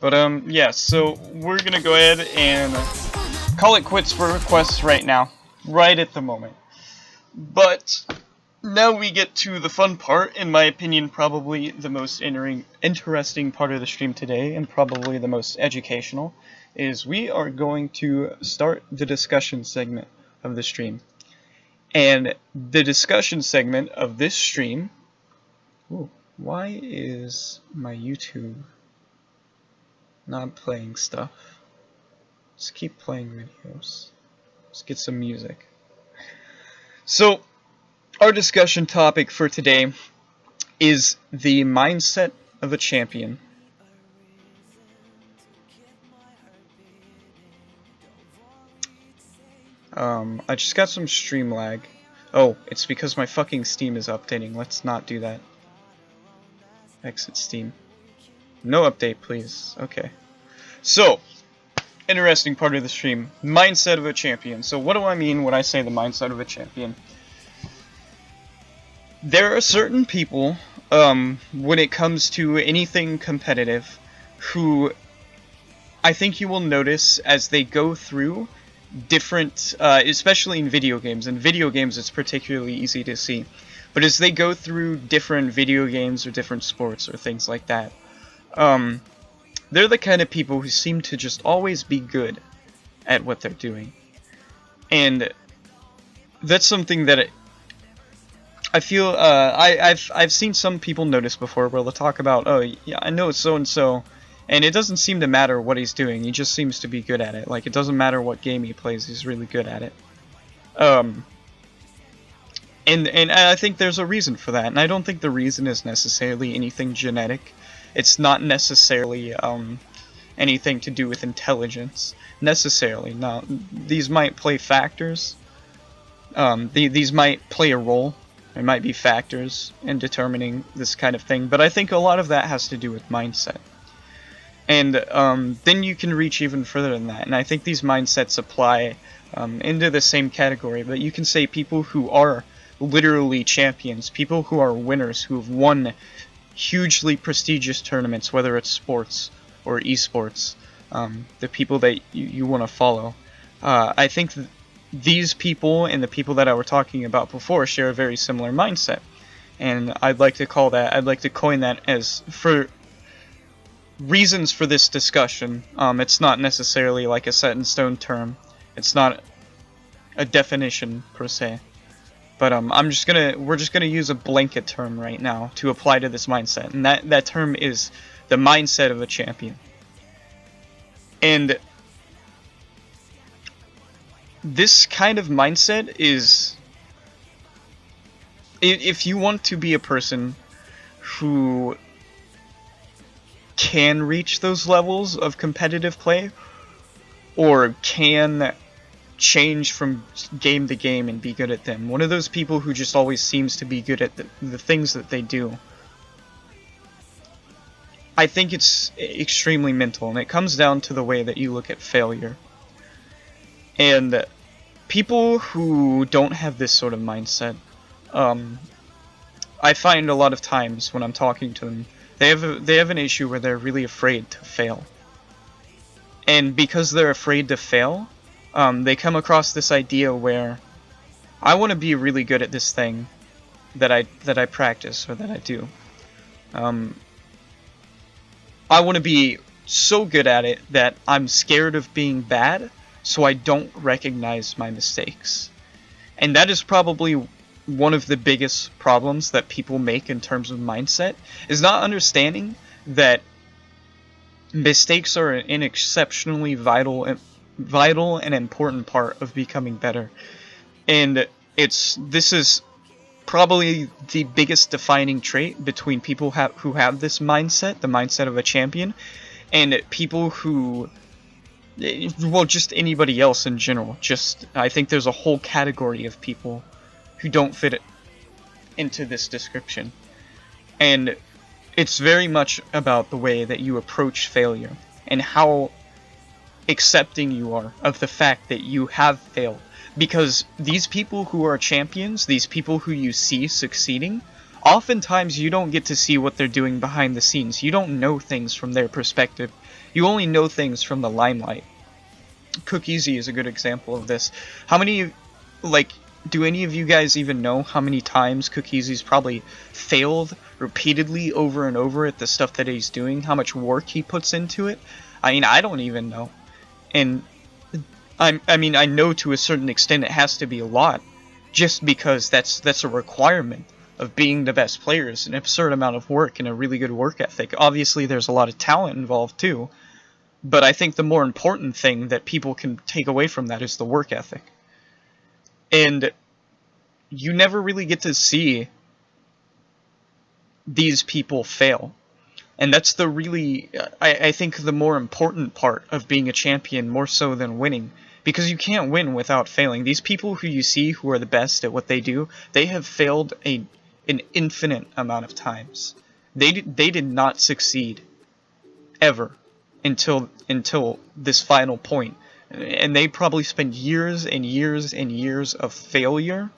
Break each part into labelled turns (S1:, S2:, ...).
S1: But yeah, so we're gonna go ahead and call it quits for requests right now, right at the moment. But now we get to the fun part, in my opinion, probably the most interesting part of the stream today, and probably the most educational, is we are going to start the discussion segment of the stream. And the discussion segment of this stream... Ooh, why is my YouTube not playing stuff? Just keep playing videos. Let's get some music. So, our discussion topic for today is the mindset of a champion. I just got some stream lag. Oh, it's because my fucking Steam is updating. Let's not do that. Exit Steam. No update, please. Okay. So, interesting part of the stream. Mindset of a champion. So what do I mean when I say the mindset of a champion? There are certain people, when it comes to anything competitive, who I think you will notice as they go through different, especially in video games. In video games it's particularly easy to see. But as they go through different video games or different sports or things like that, they're the kind of people who seem to just always be good at what they're doing. And that's something that I feel, I've seen some people notice before where they'll talk about, oh, yeah, I know it's so-and-so, and it doesn't seem to matter what he's doing, he just seems to be good at it. Like, it doesn't matter what game he plays, he's really good at it. And I think there's a reason for that, and I don't think the reason is necessarily anything genetic. It's not necessarily anything to do with intelligence, necessarily. Now, these might play factors. These might play a role. There might be factors in determining this kind of thing, but I think a lot of that has to do with mindset. And then you can reach even further than that, and I think these mindsets apply into the same category, but you can say people who are literally champions, people who are winners, who have won hugely prestigious tournaments, whether it's sports or esports, the people that you want to follow. I think these people and the people that I were talking about before share a very similar mindset, and I'd like to coin that as, for reasons for this discussion. It's not necessarily like a set in stone term. It's not a definition per se. But we're just gonna use a blanket term right now to apply to this mindset, and that term is the mindset of a champion. And this kind of mindset is, if you want to be a person who can reach those levels of competitive play, or can change from game to game and be good at them. One of those people who just always seems to be good at the things that they do. I think it's extremely mental, and it comes down to the way that you look at failure. And people who don't have this sort of mindset, I find a lot of times when I'm talking to them, they have an issue where they're really afraid to fail. And because they're afraid to fail, they come across this idea where I want to be really good at this thing that I practice or that I do. I want to be so good at it that I'm scared of being bad, so I don't recognize my mistakes. And that is probably one of the biggest problems that people make in terms of mindset, is not understanding that mistakes are an exceptionally vital and important part of becoming better. And this is probably the biggest defining trait between people who have this mindset, the mindset of a champion, and people who, well, just anybody else in general. I think there's a whole category of people who don't fit into this description. And it's very much about the way that you approach failure and how accepting you are of the fact that you have failed. Because these people who are champions, these people who you see succeeding, oftentimes you don't get to see what they're doing behind the scenes. You don't know things from their perspective. You only know things from the limelight. Cookeasy is a good example of this. How many, like, do any of you guys even know how many times Cookeasy's probably failed repeatedly over and over at the stuff that he's doing? How much work he puts into it? I mean, I don't even know. And I mean, I know to a certain extent it has to be a lot, just because that's a requirement of being the best players, an absurd amount of work and a really good work ethic. Obviously, there's a lot of talent involved too, but I think the more important thing that people can take away from that is the work ethic. And you never really get to see these people fail. And that's the really, I think, the more important part of being a champion, more so than winning. Because you can't win without failing. These people who you see who are the best at what they do, they have failed an infinite amount of times. They did not succeed ever until this final point. And they probably spent years and years and years of failure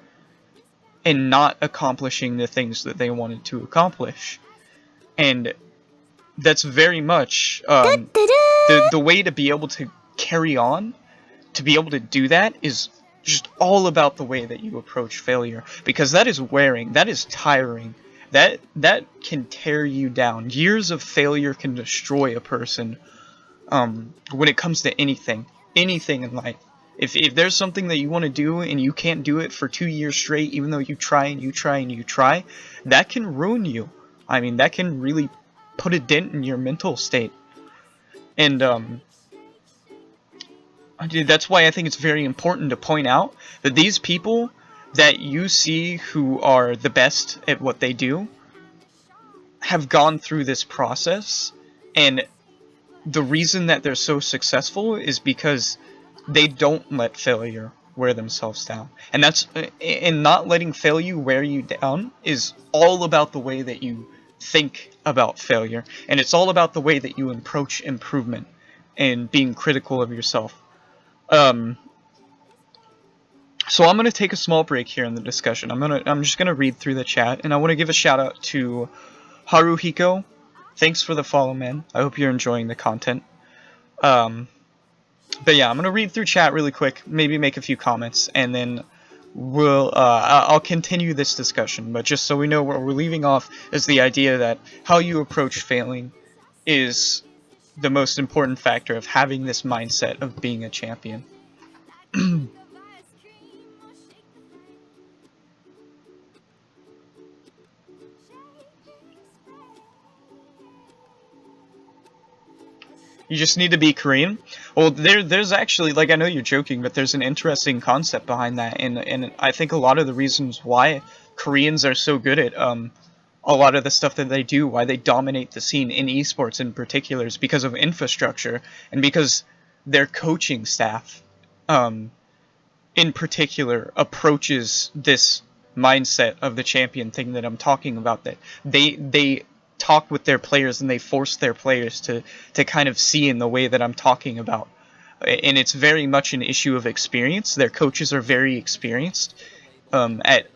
S1: and not accomplishing the things that they wanted to accomplish. And that's very much the way to be able to carry on, to be able to do that, is just all about the way that you approach failure, because that is wearing, that is tiring, that can tear you down. Years of failure can destroy a person when it comes to anything in life. If there's something that you want to do and you can't do it for 2 years straight, even though you try and you try and you try, that can ruin you. I mean, that can really put a dent in your mental state. And that's why I think it's very important to point out that these people that you see who are the best at what they do have gone through this process, and the reason that they're so successful is because they don't let failure wear themselves down. And not letting failure wear you down is all about the way that you think about failure, and it's all about the way that you approach improvement and being critical of yourself. So I'm gonna take a small break here in the discussion. I'm just gonna read through the chat, and I want to give a shout out to Haruhiko. Thanks for the follow, man. I hope you're enjoying the content. But yeah, I'm gonna read through chat really quick, maybe make a few comments, and then I'll continue this discussion. But just so we know, where we're leaving off is the idea that how you approach failing is the most important factor of having this mindset of being a champion. You just need to be Korean? Well, there's actually, like, I know you're joking, but there's an interesting concept behind that, and I think a lot of the reasons why Koreans are so good at a lot of the stuff that they do, why they dominate the scene in esports in particular, is because of infrastructure, and because their coaching staff, in particular, approaches this mindset of the champion thing that I'm talking about, that they talk with their players and they force their players to kind of see in the way that I'm talking about. And it's very much an issue of experience. Their coaches are very experienced at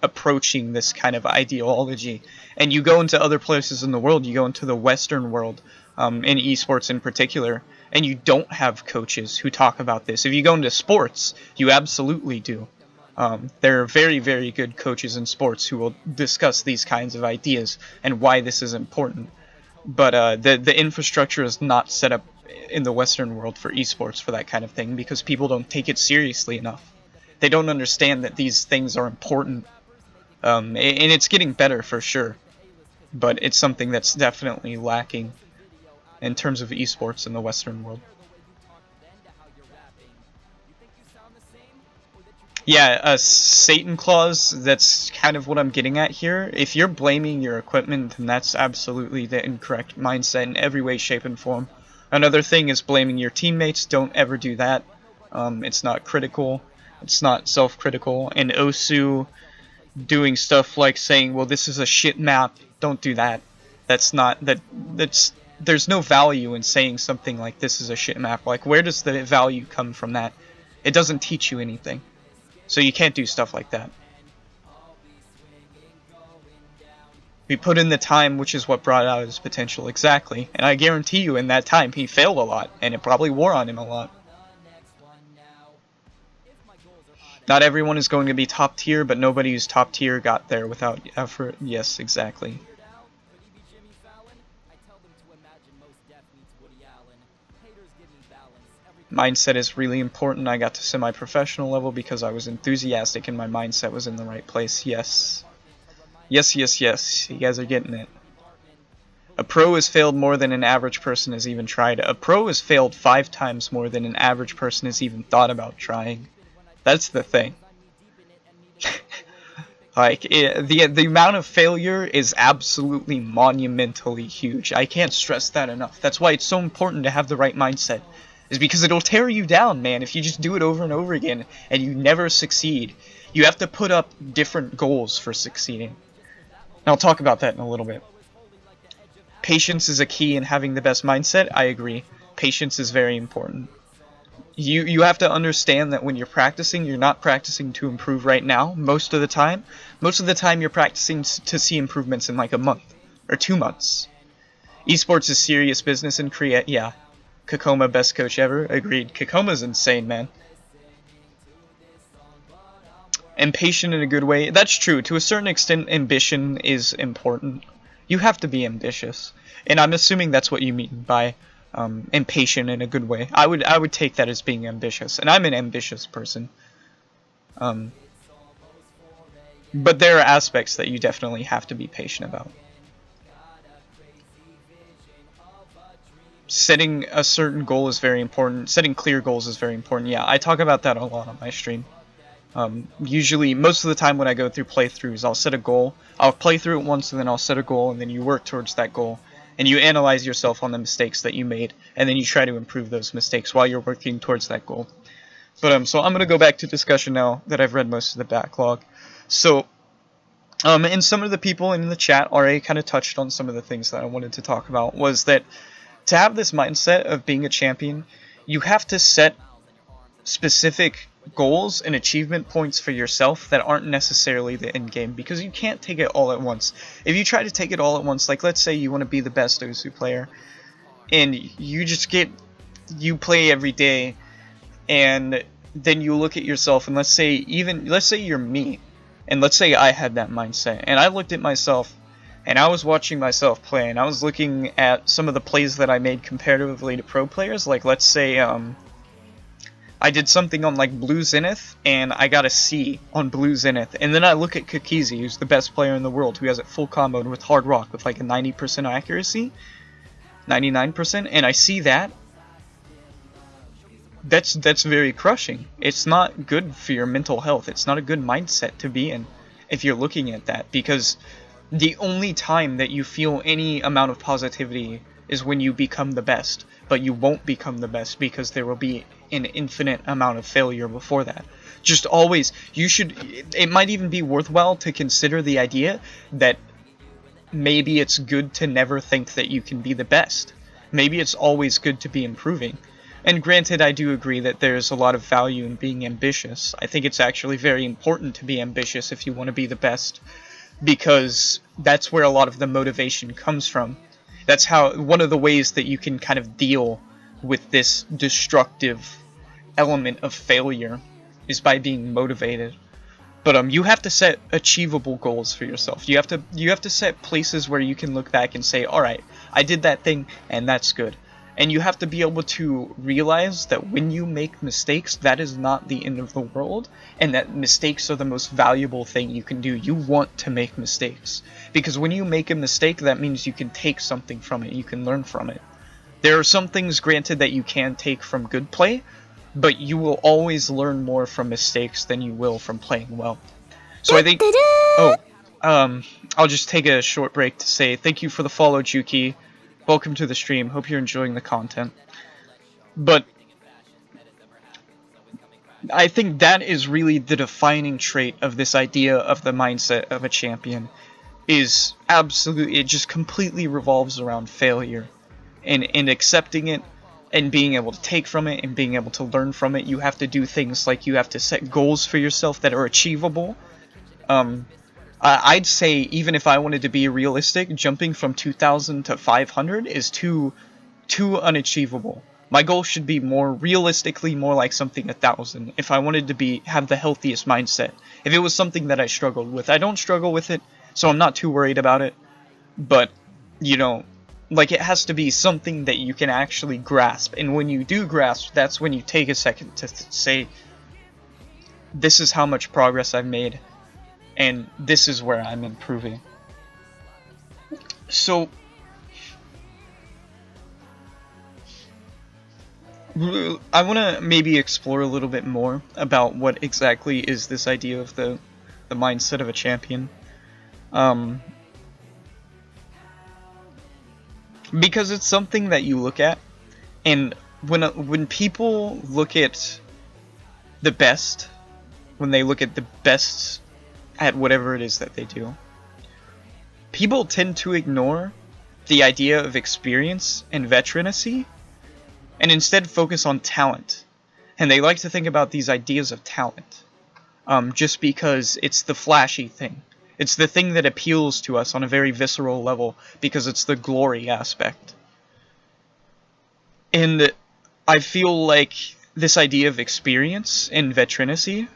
S1: approaching this kind of ideology. And you go into other places in the world, you go into the Western world, in esports in particular, and you don't have coaches who talk about this. If you go into sports, you absolutely do. There are very, very good coaches in sports who will discuss these kinds of ideas and why this is important. But the infrastructure is not set up in the Western world for esports for that kind of thing, because people don't take it seriously enough. They don't understand that these things are important. And it's getting better for sure, but it's something that's definitely lacking in terms of esports in the Western world. Yeah, Satan Claus, that's kind of what I'm getting at here. If you're blaming your equipment, then that's absolutely the incorrect mindset in every way, shape, and form. Another thing is blaming your teammates. Don't ever do that. It's not critical. It's not self-critical. And Osu doing stuff like saying, well, this is a shit map. Don't do that. There's no value in saying something like this is a shit map. Like, where does the value come from that? It doesn't teach you anything. So you can't do stuff like that. We put in the time, which is what brought out his potential, exactly. And I guarantee you in that time he failed a lot, and it probably wore on him a lot. Not everyone is going to be top tier, but nobody who's top tier got there without effort. Yes, exactly. Mindset is really important. I got to semi-professional level because I was enthusiastic and my mindset was in the right place. Yes. Yes, yes, yes. You guys are getting it. A pro has failed more than an average person has even tried. A pro has failed 5 times more than an average person has even thought about trying. That's the thing. Like, the amount of failure is absolutely monumentally huge. I can't stress that enough. That's why it's so important to have the right mindset. Is because it'll tear you down, man, if you just do it over and over again and you never succeed. You have to put up different goals for succeeding. And I'll talk about that in a little bit. Patience is a key in having the best mindset. I agree. Patience is very important. You have to understand that when you're practicing, you're not practicing to improve right now most of the time. Most of the time you're practicing to see improvements in like a month or 2 months. Esports is serious business in Korea, yeah. Kakoma, best coach ever, agreed. Kakoma's insane, man. Impatient in a good way, that's true. To a certain extent, ambition is important. You have to be ambitious. And I'm assuming that's what you mean by impatient in a good way. I would take that as being ambitious, and I'm an ambitious person. But there are aspects that you definitely have to be patient about. Setting a certain goal is very important. Setting clear goals is very important. Yeah, I talk about that a lot on my stream. Usually, most of the time when I go through playthroughs, I'll set a goal. I'll play through it once, and then I'll set a goal, and then you work towards that goal. And you analyze yourself on the mistakes that you made, and then you try to improve those mistakes while you're working towards that goal. But so I'm going to go back to discussion now that I've read most of the backlog. So, and some of the people in the chat already kind of touched on some of the things that I wanted to talk about, was that to have this mindset of being a champion, you have to set specific goals and achievement points for yourself that aren't necessarily the end game, because you can't take it all at once. If you try to take it all at once, like let's say you want to be the best Osu player, and you play every day, and then you look at yourself, and let's say you're me, and let's say I had that mindset, and I looked at myself, and I was watching myself play, and I was looking at some of the plays that I made comparatively to pro players, like let's say I did something on like Blue Zenith, and I got a C on Blue Zenith. And then I look at Kakizi, who's the best player in the world, who has it full comboed with Hard Rock with like a 90% accuracy, 99%, and I see that. That's very crushing. It's not good for your mental health. It's not a good mindset to be in if you're looking at that, because the only time that you feel any amount of positivity is when you become the best, but you won't become the best because there will be an infinite amount of failure before that. Just always, it might even be worthwhile to consider the idea that maybe it's good to never think that you can be the best. Maybe it's always good to be improving. And granted, I do agree that there's a lot of value in being ambitious. I think it's actually very important to be ambitious if you want to be the best, because that's where a lot of the motivation comes from. That's one of the ways that you can kind of deal with this destructive element of failure is by being motivated. But you have to set achievable goals for yourself. You have to set places where you can look back and say, all right, I did that thing, and that's good. And you have to be able to realize that when you make mistakes, that is not the end of the world, and that mistakes are the most valuable thing you can do. You want to make mistakes, because when you make a mistake, that means you can take something from it, you can learn from it. There are some things, granted, that you can take from good play, but you will always learn more from mistakes than you will from playing well. So I think... I'll just take a short break to say thank you for the follow, Juki. Welcome to the stream. Hope you're enjoying the content. But I think that is really the defining trait of this idea of the mindset of a champion. Is absolutely, it just completely revolves around failure. And accepting it, and being able to take from it, and being able to learn from it. You have to do things like you have to set goals for yourself that are achievable. I'd say even if I wanted to be realistic, jumping from 2,000 to 500 is too unachievable. My goal should be more realistically more like something 1,000 if I wanted to have the healthiest mindset. If it was something that I struggled with. I don't struggle with it, so I'm not too worried about it. But, you know, like, it has to be something that you can actually grasp. And when you do grasp, that's when you take a second to say, this is how much progress I've made, and this is where I'm improving. So, I want to maybe explore a little bit more about what exactly is this idea of the mindset of a champion. Because it's something that you look at, and when people look at the best, when they look at the best at whatever it is that they do, people tend to ignore the idea of experience and veterancy, and instead focus on talent. And they like to think about these ideas of talent, just because it's the flashy thing. It's the thing that appeals to us on a very visceral level, because it's the glory aspect. And I feel like this idea of experience and veterancy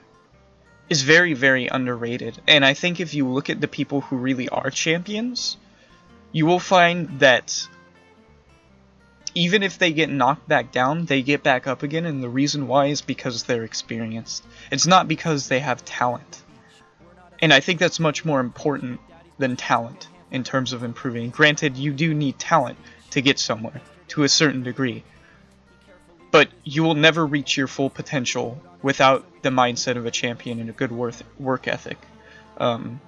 S1: is very, very underrated. And I think if you look at the people who really are champions, you will find that even if they get knocked back down, they get back up again, and the reason why is because they're experienced. It's not because they have talent. And I think that's much more important than talent in terms of improving. Granted, you do need talent to get somewhere, to a certain degree. But you will never reach your full potential without the mindset of a champion and a good work ethic. And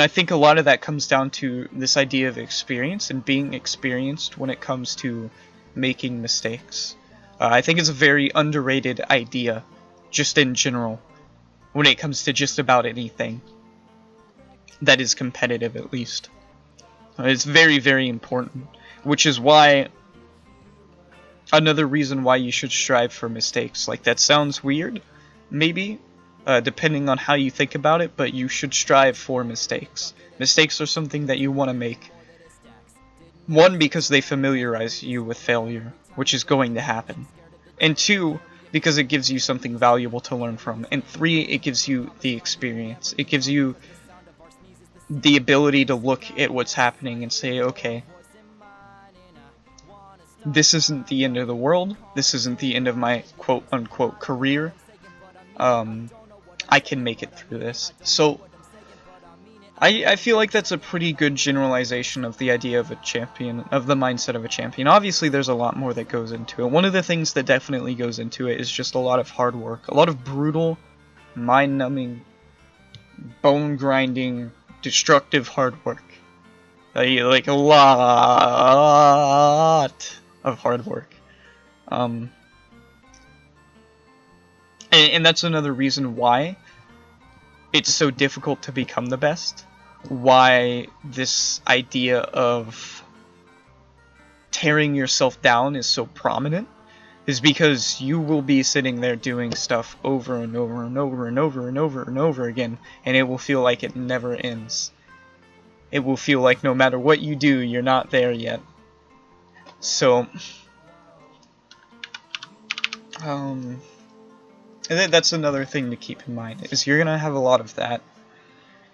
S1: I think a lot of that comes down to this idea of experience and being experienced when it comes to making mistakes. I think it's a very underrated idea, just in general, when it comes to just about anything that is competitive, at least. It's very, very important, which is why another reason why you should strive for mistakes. Like, that sounds weird, maybe, depending on how you think about it, but you should strive for mistakes. Mistakes are something that you want to make. One, because they familiarize you with failure, which is going to happen. And two, because it gives you something valuable to learn from. And three, it gives you the experience. It gives you the ability to look at what's happening and say, okay, this isn't the end of the world. This isn't the end of my quote-unquote career. I can make it through this. So, I feel like that's a pretty good generalization of the idea of a champion, of the mindset of a champion. Obviously, there's a lot more that goes into it. One of the things that definitely goes into it is just a lot of hard work. A lot of brutal, mind-numbing, bone-grinding, destructive hard work. Like a lot of hard work. And that's another reason why it's so difficult to become the best. Why this idea of tearing yourself down is so prominent is because you will be sitting there doing stuff over and over and over and over and over and over again, and it will feel like it never ends. It will feel like no matter what you do, you're not there yet. So, that's another thing to keep in mind, is you're gonna have a lot of that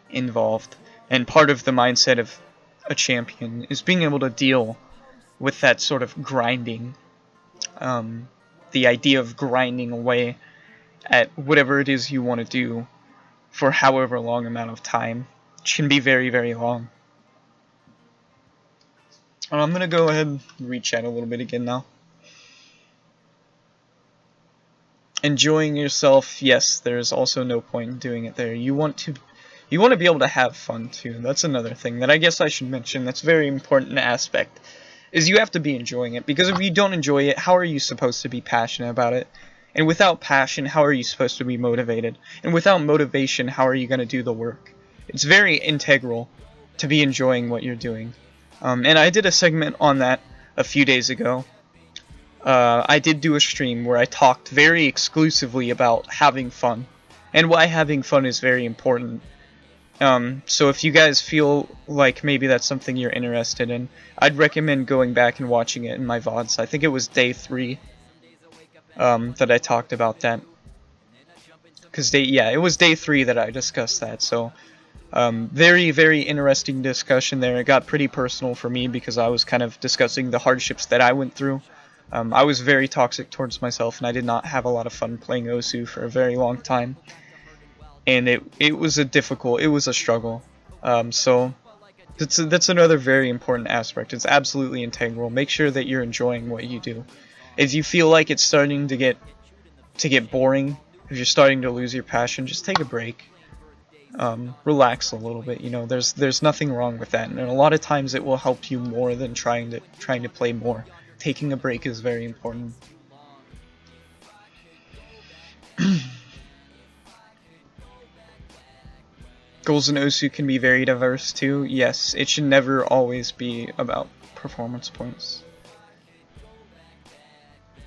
S1: involved. And part of the mindset of a champion is being able to deal with that sort of grinding. The idea of grinding away at whatever it is you want to do for however long amount of time, which can be very, very long. I'm going to go ahead and re-chat a little bit again now. Enjoying yourself, yes, there's also no point in doing it there. You want to be able to have fun too. That's another thing that I guess I should mention. That's a very important aspect, is you have to be enjoying it. Because if you don't enjoy it, how are you supposed to be passionate about it? And without passion, how are you supposed to be motivated? And without motivation, how are you going to do the work? It's very integral to be enjoying what you're doing. And I did a segment on that a few days ago. I did do a stream where I talked very exclusively about having fun. and why having fun is very important. So if you guys feel like maybe that's something you're interested in, I'd recommend going back and watching it in my VODs. I think it was day 3 that I talked about that. Because it was day 3 that I discussed that. So very, very interesting discussion there. It got pretty personal for me because I was kind of discussing the hardships that I went through. I was very toxic towards myself, and I did not have a lot of fun playing Osu for a very long time. And it was a struggle. So that's another very important aspect. It's absolutely integral. Make sure that you're enjoying what you do. If you feel like it's starting to get boring, if you're starting to lose your passion, just take a break. Relax a little bit. You know, there's nothing wrong with that, and a lot of times it will help you more than trying to play more. Taking a break is very important. Goals in Osu can be very diverse too. Yes, it should never always be about performance points.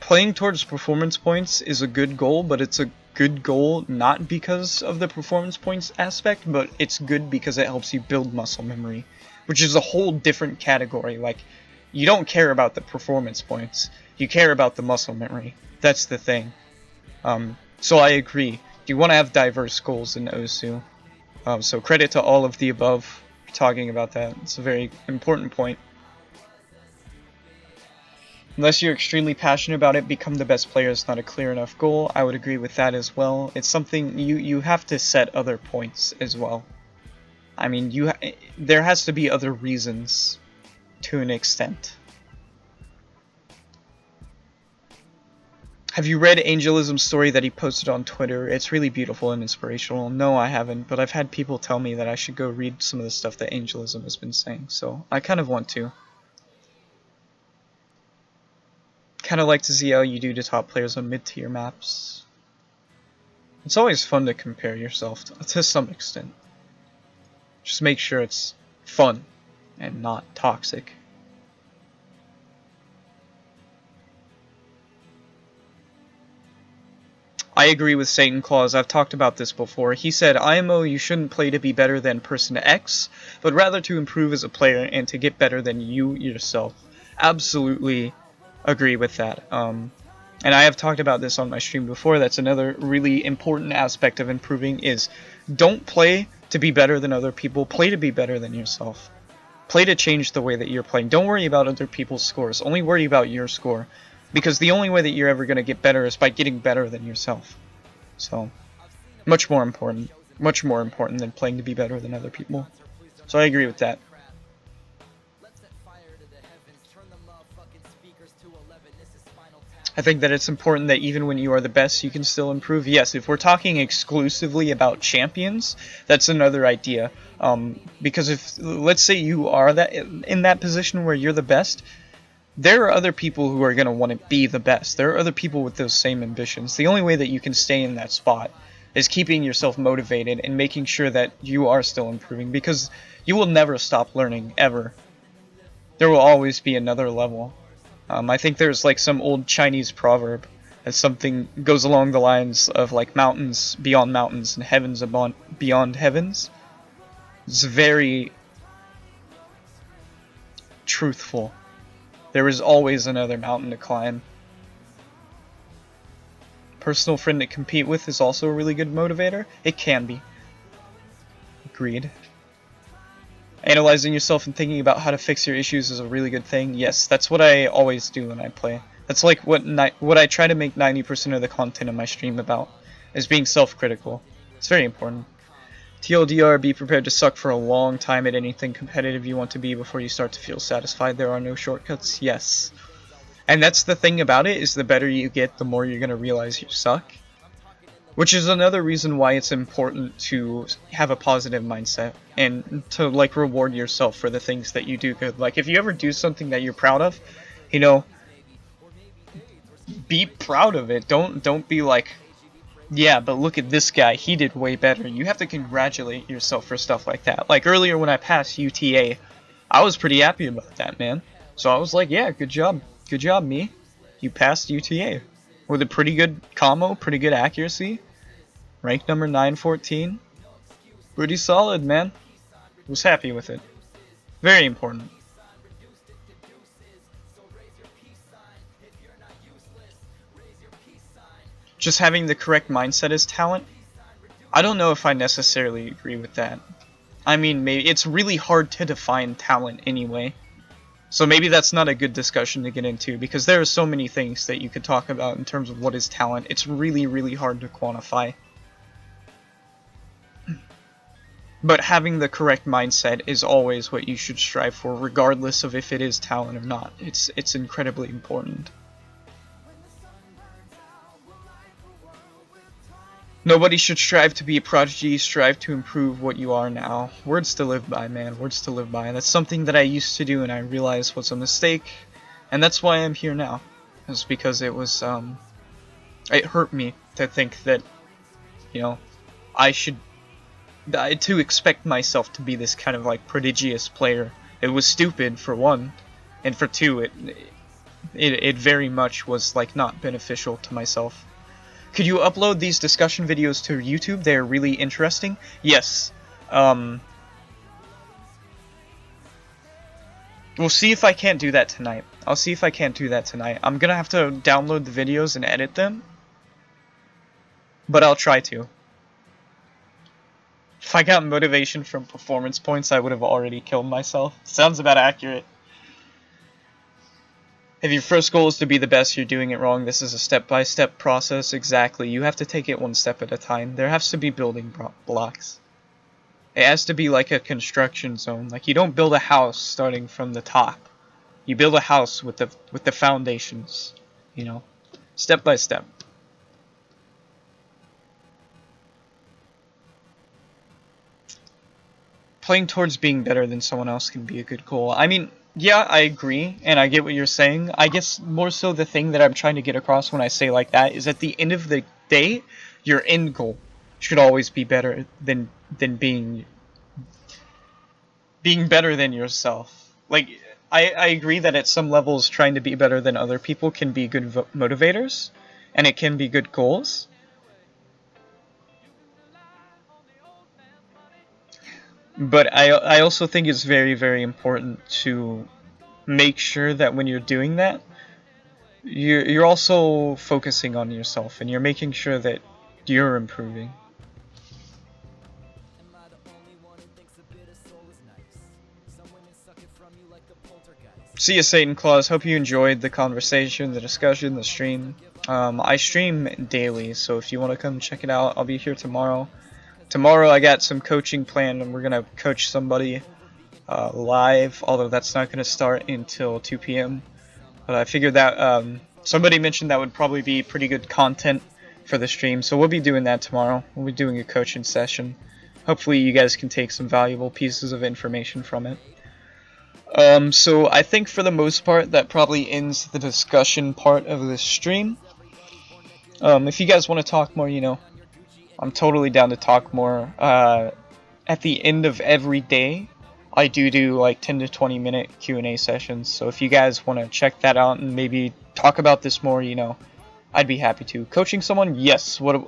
S1: Playing towards performance points is a good goal, but it's a good goal not because of the performance points aspect, but it's good because it helps you build muscle memory, which is a whole different category. Like, you don't care about the performance points, you care about the muscle memory. That's the thing. So I agree. You want to have diverse goals in Osu. So credit to all of the above for talking about that. It's a very important point. Unless you're extremely passionate about it, become the best player is not a clear enough goal. I would agree with that as well. It's something you have to set other points as well. I mean, there has to be other reasons to an extent. Have you read Angelism's story that he posted on Twitter? It's really beautiful and inspirational. No, I haven't, but I've had people tell me that I should go read some of the stuff that Angelism has been saying, so I kind of want to. Kind of like to see how you do to top players on mid-tier maps. It's always fun to compare yourself to some extent. Just make sure it's fun and not toxic. I agree with Satan Claus. I've talked about this before. He said, IMO, you shouldn't play to be better than person X, but rather to improve as a player and to get better than you yourself. Absolutely agree with that. And I have talked about this on my stream before. That's another really important aspect of improving is don't play to be better than other people. Play to be better than yourself. Play to change the way that you're playing. Don't worry about other people's scores. Only worry about your score. Because the only way that you're ever going to get better is by getting better than yourself. So, much more important. Much more important than playing to be better than other people. So I agree with that. I think that it's important that even when you are the best, you can still improve. Yes, if we're talking exclusively about champions, that's another idea. Because if, let's say you are in that position where you're the best, there are other people who are going to want to be the best. There are other people with those same ambitions. The only way that you can stay in that spot is keeping yourself motivated and making sure that you are still improving, because you will never stop learning, ever. There will always be another level. I think there's like some old Chinese proverb that something goes along the lines of like mountains beyond mountains and heavens beyond heavens. It's very truthful. There is always another mountain to climb. Personal friend to compete with is also a really good motivator. It can be. Agreed. Analyzing yourself and thinking about how to fix your issues is a really good thing. Yes, that's what I always do when I play. That's like what I try to make 90% of the content in my stream about, is being self-critical. It's very important. TLDR, be prepared to suck for a long time at anything competitive you want to be before you start to feel satisfied. There are no shortcuts. Yes. And that's the thing about it, is the better you get, the more you're going to realize you suck. Which is another reason why it's important to have a positive mindset and to like reward yourself for the things that you do good. Like if you ever do something that you're proud of, you know, be proud of it. Don't be like, yeah, but look at this guy, he did way better. You have to congratulate yourself for stuff like that. Like earlier when I passed UTA, I was pretty happy about that, man. So I was like, yeah, good job. Good job, me. You passed UTA with a pretty good combo, pretty good accuracy. Rank number 914. Pretty solid, man. Was happy with it. Very important. Just having the correct mindset is talent? I don't know if I necessarily agree with that. I mean, maybe it's really hard to define talent anyway. So maybe that's not a good discussion to get into, because there are so many things that you could talk about in terms of what is talent. It's really, really hard to quantify. But having the correct mindset is always what you should strive for, regardless of if it is talent or not. It's incredibly important. Nobody should strive to be a prodigy, strive to improve what you are now. Words to live by, man, words to live by. That's something that I used to do and I realized was a mistake, and that's why I'm here now. It's because it was, it hurt me to think that, you know, I should, to expect myself to be this kind of like prodigious player. It was stupid, for one, and for two, it very much was like not beneficial to myself. Could you upload these discussion videos to YouTube? They're really interesting. Yes. We'll see if I can't do that tonight. I'll see if I can't do that tonight. I'm gonna have to download the videos and edit them, but I'll try to. If I got motivation from performance points, I would have already killed myself. Sounds about accurate. If your first goal is to be the best, you're doing it wrong. This is a step-by-step process. Exactly. You have to take it one step at a time. There has to be building blocks. It has to be like a construction zone. Like, you don't build a house starting from the top. You build a house with the foundations, you know, step by step. Playing towards being better than someone else can be a good goal. I mean, yeah, I agree, and I get what you're saying. I guess more so the thing that I'm trying to get across when I say like that is at the end of the day, your end goal should always be better than being better than yourself. Like, I agree that at some levels trying to be better than other people can be good motivators, and it can be good goals. But I also think it's very, very important to make sure that when you're doing that, you're also focusing on yourself, and you're making sure that you're improving. See you, Satan Claus. Hope you enjoyed the conversation, the discussion, the stream. I stream daily, so if you want to come check it out, I'll be here tomorrow. Tomorrow I got some coaching planned, and we're going to coach somebody live, although that's not going to start until 2 p.m. But I figured that somebody mentioned that would probably be pretty good content for the stream, so we'll be doing that tomorrow. We'll be doing a coaching session. Hopefully you guys can take some valuable pieces of information from it. So I think for the most part that probably ends the discussion part of this stream. If you guys want to talk more, you know, I'm totally down to talk more. At the end of every day, I do like 10 to 20 minute Q&A sessions, so if you guys want to check that out and maybe talk about this more, you know, I'd be happy to. Coaching someone? Yes. What